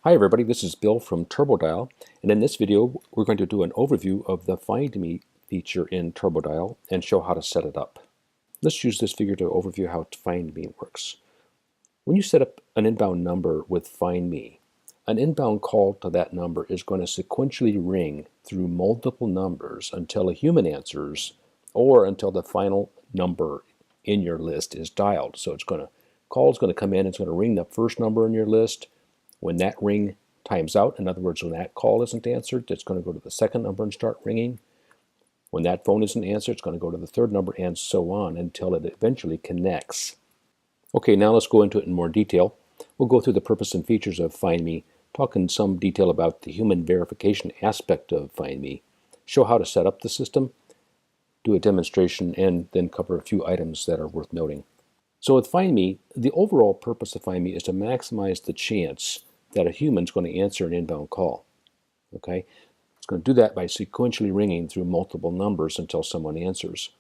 Hi everybody, this is Bill from turboDial, and in this video we're going to do an overview of the Find Me feature in turboDial and show how to set it up. Let's use this figure to overview how Find Me works. When you set up an inbound number with Find Me, an inbound call to that number is going to sequentially ring through multiple numbers until a human answers or until the final number in your list is dialed. So call is going to come in, it's going to ring the first number in your list. When that ring times out, in other words, when that call isn't answered, it's going to go to the second number and start ringing. When that phone isn't answered, it's going to go to the third number and so on until it eventually connects. Okay, now let's go into it in more detail. We'll go through the purpose and features of Find Me, talk in some detail about the human verification aspect of Find Me, show how to set up the system, do a demonstration, and then cover a few items that are worth noting. So with Find Me, the overall purpose of Find Me is to maximize the chance that a human's going to answer an inbound call. Okay, it's going to do that by sequentially ringing through multiple numbers until someone answers.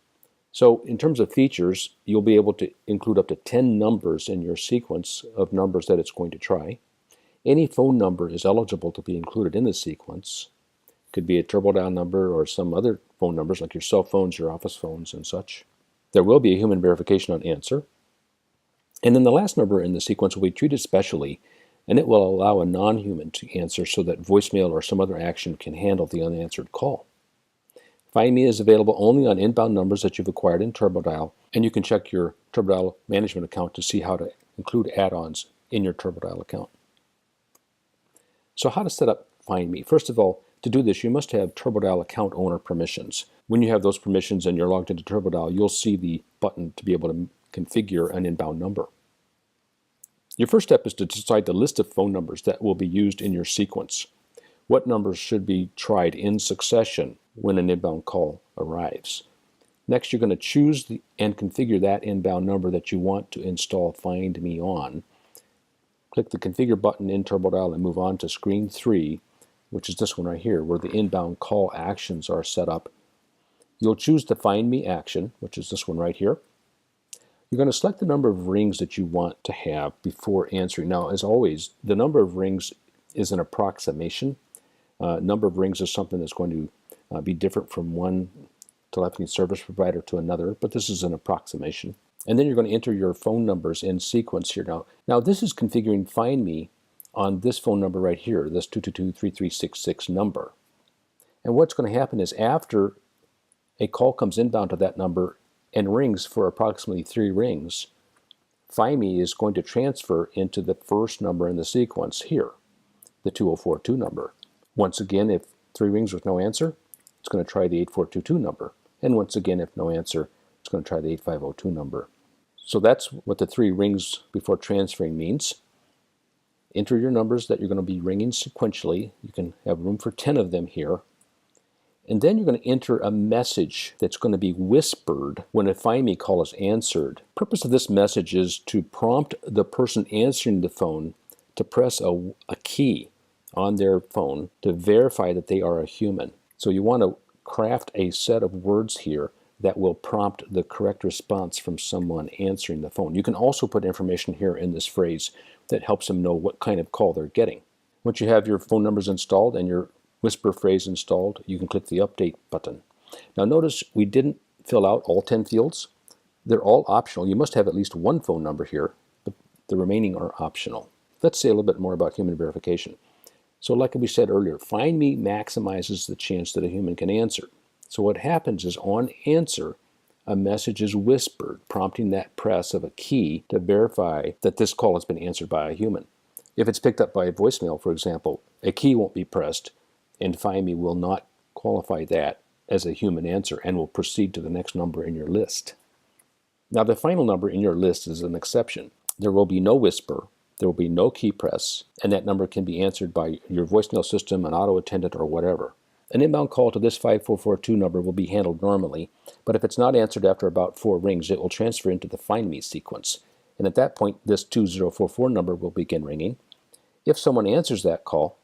So in terms of features, you'll be able to include up to 10 numbers in your sequence of numbers that it's going to try. Any phone number is eligible to be included in the sequence. It could be a turboDial number or some other phone numbers like your cell phones, your office phones, and such. There will be a human verification on answer. And then the last number in the sequence will be treated specially, and it will allow a non-human to answer so that voicemail or some other action can handle the unanswered call. Find Me is available only on inbound numbers that you've acquired in turboDial, and you can check your turboDial management account to see how to include add-ons in your turboDial account. So how to set up Find Me? First of all, to do this, you must have turboDial account owner permissions. When you have those permissions and you're logged into turboDial, you'll see the button to be able to configure an inbound number. Your first step is to decide the list of phone numbers that will be used in your sequence. What numbers should be tried in succession when an inbound call arrives? Next, you're going to choose and configure that inbound number that you want to install Find Me on. Click the Configure button in turboDial and move on to screen 3, which is this one right here, where the inbound call actions are set up. You'll choose the Find Me action, which is this one right here. You're going to select the number of rings that you want to have before answering. Now, as always, the number of rings is an approximation. Number of rings is something that's going to be different from one telephony service provider to another, but this is an approximation. And then you're going to enter your phone numbers in sequence here. Now this is configuring Find Me on this phone number right here, this 222-3366 number. And what's going to happen is after a call comes inbound to that number and rings for approximately 3 rings, Find Me is going to transfer into the first number in the sequence here, the 2042 number. Once again, if 3 rings with no answer, it's going to try the 8422 number. And once again, if no answer, it's going to try the 8502 number. So that's what the 3 rings before transferring means. Enter your numbers that you're going to be ringing sequentially. You can have room for 10 of them here. And then you're going to enter a message that's going to be whispered when a Find Me call is answered. The purpose of this message is to prompt the person answering the phone to press a key on their phone to verify that they are a human. So you want to craft a set of words here that will prompt the correct response from someone answering the phone. You can also put information here in this phrase that helps them know what kind of call they're getting. Once you have your phone numbers installed and your whisper phrase installed, you can click the Update button. Now notice we didn't fill out all 10 fields. They're all optional. You must have at least one phone number here, but the remaining are optional. Let's say a little bit more about human verification. So like we said earlier, Find Me maximizes the chance that a human can answer. So what happens is on answer, a message is whispered, prompting that press of a key to verify that this call has been answered by a human. If it's picked up by a voicemail, for example, a key won't be pressed, and Find Me will not qualify that as a human answer and will proceed to the next number in your list. Now the final number in your list is an exception. There will be no whisper, there will be no key press, and that number can be answered by your voicemail system, an auto attendant, or whatever. An inbound call to this 5442 number will be handled normally, but if it's not answered after about 4 rings, it will transfer into the Find Me sequence. And at that point, this 2044 number will begin ringing. If someone answers that call,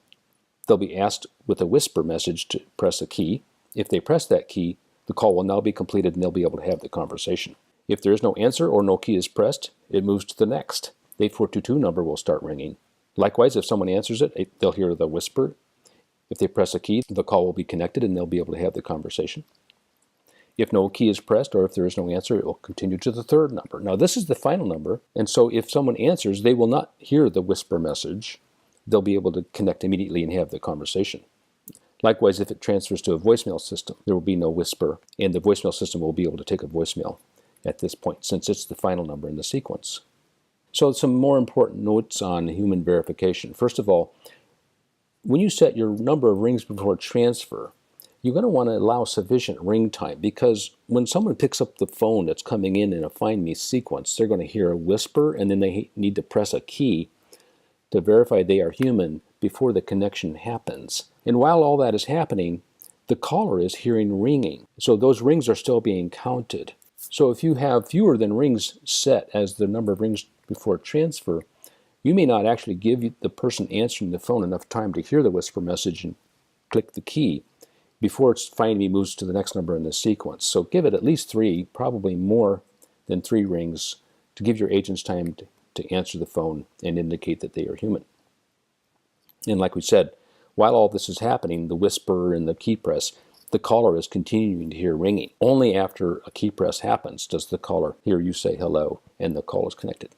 they'll be asked with a whisper message to press a key. If they press that key, the call will now be completed and they'll be able to have the conversation. If there is no answer or no key is pressed, it moves to the next. The 8422 number will start ringing. Likewise, if someone answers it, they'll hear the whisper. If they press a key, the call will be connected and they'll be able to have the conversation. If no key is pressed or if there is no answer, it will continue to the third number. Now, this is the final number, and so if someone answers, they will not hear the whisper message. They'll be able to connect immediately and have the conversation. Likewise, if it transfers to a voicemail system, there will be no whisper, and the voicemail system will be able to take a voicemail at this point, since it's the final number in the sequence. So some more important notes on human verification. First of all, when you set your number of rings before transfer, you're going to want to allow sufficient ring time, because when someone picks up the phone that's coming in a Find Me sequence, they're going to hear a whisper, and then they need to press a key to verify they are human before the connection happens. And while all that is happening, the caller is hearing ringing. So those rings are still being counted. So if you have fewer than rings set as the number of rings before transfer, you may not actually give the person answering the phone enough time to hear the whisper message and click the key before it's Find Me moves to the next number in the sequence. So give it at least 3, probably more than 3 rings, to give your agents time to answer the phone and indicate that they are human. And like we said, while all this is happening, the whisper and the key press, the caller is continuing to hear ringing. Only after a key press happens does the caller hear you say hello and the call is connected.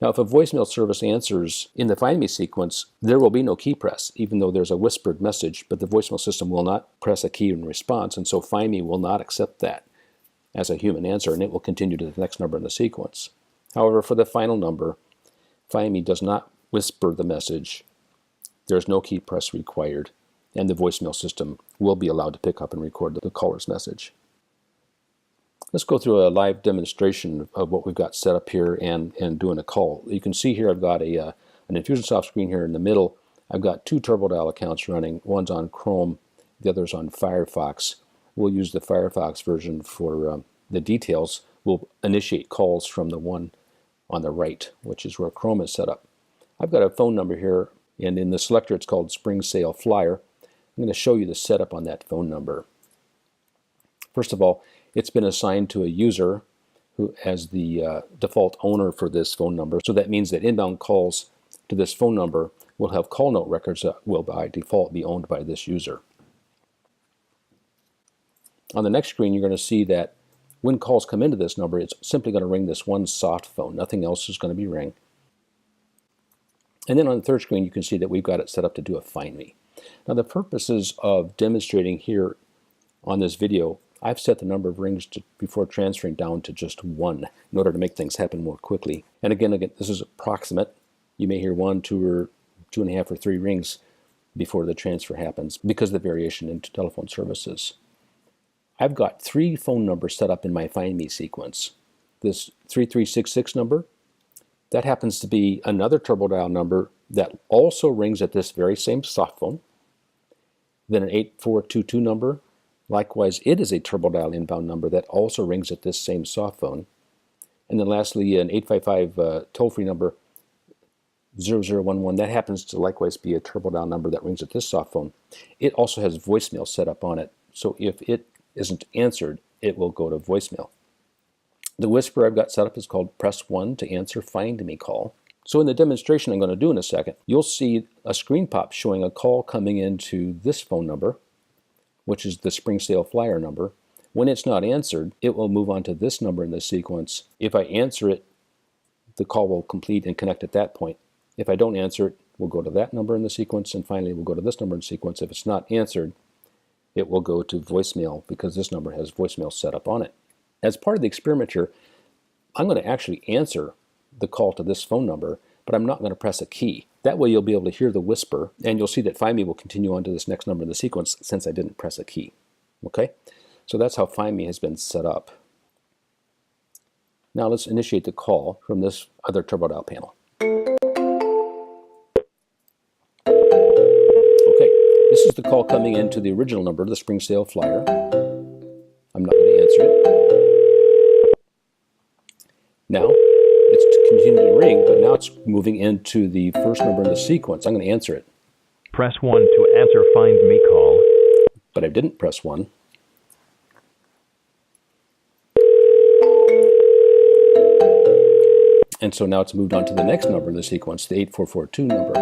Now, if a voicemail service answers in the Find Me sequence, there will be no key press, even though there's a whispered message, but the voicemail system will not press a key in response, and so Find Me will not accept that as a human answer, and it will continue to the next number in the sequence. However, for the final number, Find Me does not whisper the message. There's no key press required, and the voicemail system will be allowed to pick up and record the caller's message. Let's go through a live demonstration of what we've got set up here and doing a call. You can see here I've got an Infusionsoft screen here in the middle. I've got 2 turboDial accounts running. One's on Chrome, the other's on Firefox. We'll use the Firefox version for the details. We'll initiate calls from the one on the right, which is where Chrome is set up. I've got a phone number here, and in the selector it's called Spring Sale Flyer. I'm going to show you the setup on that phone number. First of all, it's been assigned to a user who as the default owner for this phone number. So that means that inbound calls to this phone number will have call note records that will by default be owned by this user. On the next screen, you're going to see that when calls come into this number, it's simply going to ring this one soft phone. Nothing else is going to be ring. And then on the third screen, you can see that we've got it set up to do a Find Me. Now, the purposes of demonstrating here on this video, I've set the number of rings before transferring down to just 1 in order to make things happen more quickly. And again, this is approximate. You may hear 1, 2, or 2.5 or 3 rings before the transfer happens because of the variation in telephone services. I've got 3 phone numbers set up in my Find Me sequence. This 3366 number, that happens to be another turboDial number that also rings at this very same soft phone. Then an 8422 number. Likewise, it is a turboDial inbound number that also rings at this same soft phone. And then lastly, an 855 toll-free number 0011. That happens to likewise be a turboDial number that rings at this soft phone. It also has voicemail set up on it. So if it isn't answered, it will go to voicemail. The whisper I've got set up is called Press 1 to answer Find Me call. So in the demonstration I'm going to do in a second, you'll see a screen pop showing a call coming into this phone number, which is the Spring Sale Flyer number. When it's not answered, it will move on to this number in the sequence. If I answer it, the call will complete and connect at that point. If I don't answer it, we'll go to that number in the sequence, and finally we'll go to this number in the sequence. If it's not answered, it will go to voicemail because this number has voicemail set up on it. As part of the experiment here, I'm going to actually answer the call to this phone number, but I'm not going to press a key. That way you'll be able to hear the whisper, and you'll see that Find Me will continue on to this next number in the sequence since I didn't press a key. Okay? So that's how Find Me has been set up. Now let's initiate the call from this other turboDial panel. Okay, this is the call coming into the original number, the Spring Sale Flyer. I'm not going to answer it. Now, it's continuing to ring, but now it's moving into the first number in the sequence. I'm going to answer it. Press 1 to answer Find Me call. But I didn't press 1. And so now it's moved on to the next number in the sequence, the 8442 number.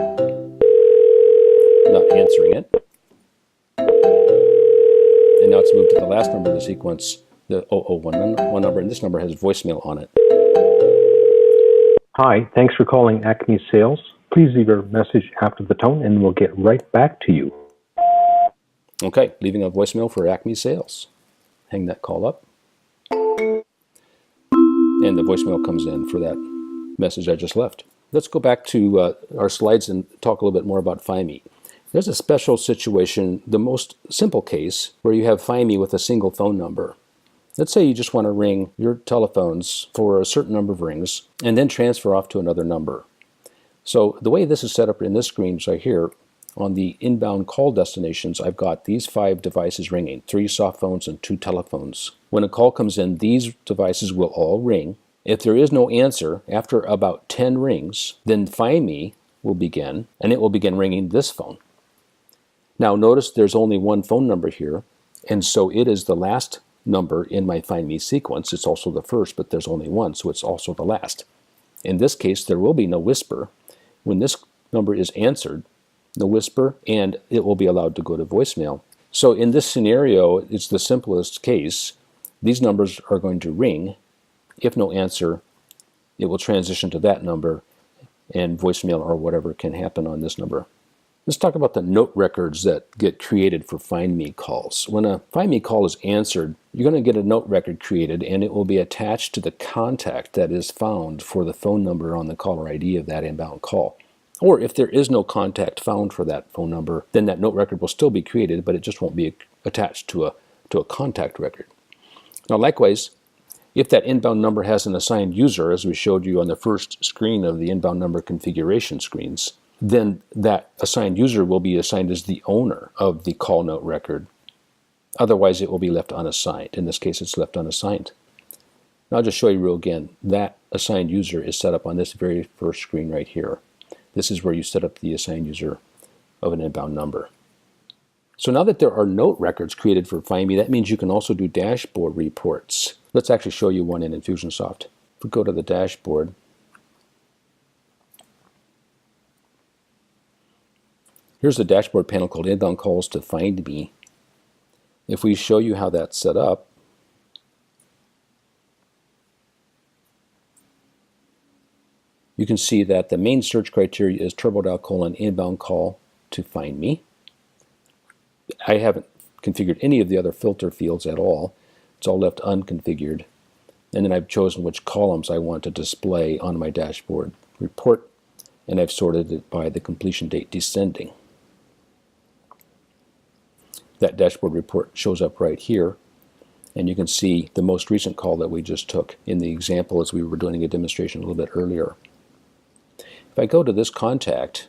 Not answering it. And now it's moved to the last number in the sequence, the 0011 number, and this number has voicemail on it. Hi, thanks for calling Acme Sales. Please leave a message after the tone and we'll get right back to you. Okay, leaving a voicemail for Acme Sales. Hang that call up. And the voicemail comes in for that message I just left. Let's go back to our slides and talk a little bit more about Find Me. There's a special situation, the most simple case, where you have Find Me with a single phone number. Let's say you just want to ring your telephones for a certain number of rings and then transfer off to another number. So the way this is set up in this screen right here, on the inbound call destinations, I've got these 5 devices ringing, 3 soft phones and 2 telephones. When a call comes in, these devices will all ring. If there is no answer after about 10 rings, then Find Me will begin, and it will begin ringing this phone. Now notice there's only one phone number here, and so it is the last number in my Find Me sequence. It's also the first, but there's only one, so it's also the last. In this case, there will be no whisper. When this number is answered, no whisper, and it will be allowed to go to voicemail. So in this scenario, it's the simplest case. These numbers are going to ring. If no answer, it will transition to that number, and voicemail or whatever can happen on this number. Let's talk about the note records that get created for Find Me calls. When a Find Me call is answered, you're going to get a note record created, and it will be attached to the contact that is found for the phone number on the caller ID of that inbound call. Or if there is no contact found for that phone number, then that note record will still be created, but it just won't be attached to a contact record. Now likewise, if that inbound number has an assigned user, as we showed you on the first screen of the inbound number configuration screens, then that assigned user will be assigned as the owner of the call note record. Otherwise, it will be left unassigned. In this case, it's left unassigned. Now I'll just show you real again. That assigned user is set up on this very first screen right here. This is where you set up the assigned user of an inbound number. So now that there are note records created for Find Me, that means you can also do dashboard reports. Let's actually show you one in Infusionsoft. If we go to the dashboard, here's the dashboard panel called Inbound Calls to Find Me. If we show you how that's set up, you can see that the main search criteria is turboDial : inbound call to Find Me. I haven't configured any of the other filter fields at all. It's all left unconfigured. And then I've chosen which columns I want to display on my dashboard report, and I've sorted it by the completion date descending. That dashboard report shows up right here, and you can see the most recent call that we just took in the example as we were doing a demonstration a little bit earlier. If I go to this contact,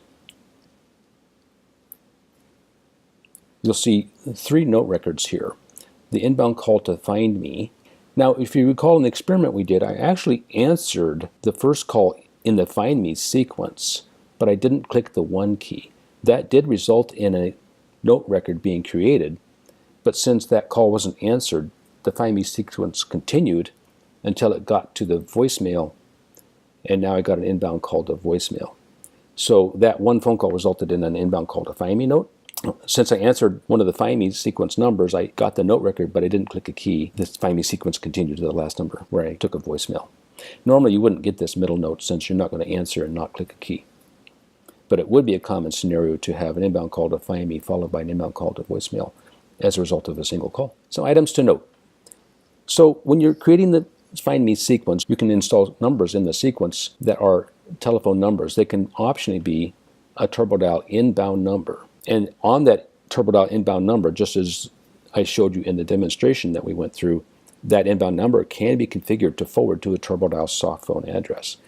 you'll see 3 note records here. The inbound call to Find Me. Now, if you recall an experiment we did, I actually answered the first call in the Find Me sequence, but I didn't click the 1 key. That did result in a note record being created, but since that call wasn't answered, the Find Me sequence continued until it got to the voicemail, and now I got an inbound call to voicemail. So that one phone call resulted in an inbound call to Find Me note. Since I answered one of the Find Me sequence numbers, I got the note record, but I didn't click a key. This Find Me sequence continued to the last number where I took a voicemail. Normally you wouldn't get this middle note since you're not going to answer and not click a key. But it would be a common scenario to have an inbound call to Find Me followed by an inbound call to voicemail as a result of a single call. So items to note. So when you're creating the Find Me sequence, you can install numbers in the sequence that are telephone numbers. They can optionally be a turboDial inbound number. And on that turboDial inbound number, just as I showed you in the demonstration that we went through, that inbound number can be configured to forward to a turboDial soft phone address.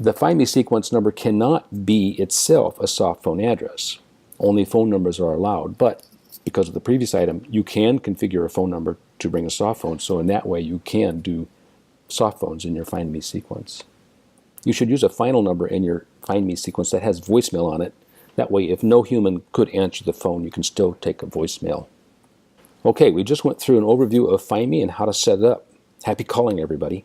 The Find Me sequence number cannot be itself a soft phone address. Only phone numbers are allowed, but because of the previous item, you can configure a phone number to bring a soft phone, so in that way you can do soft phones in your Find Me sequence. You should use a final number in your Find Me sequence that has voicemail on it. That way, if no human could answer the phone, you can still take a voicemail. Okay, we just went through an overview of Find Me and how to set it up. Happy calling, everybody.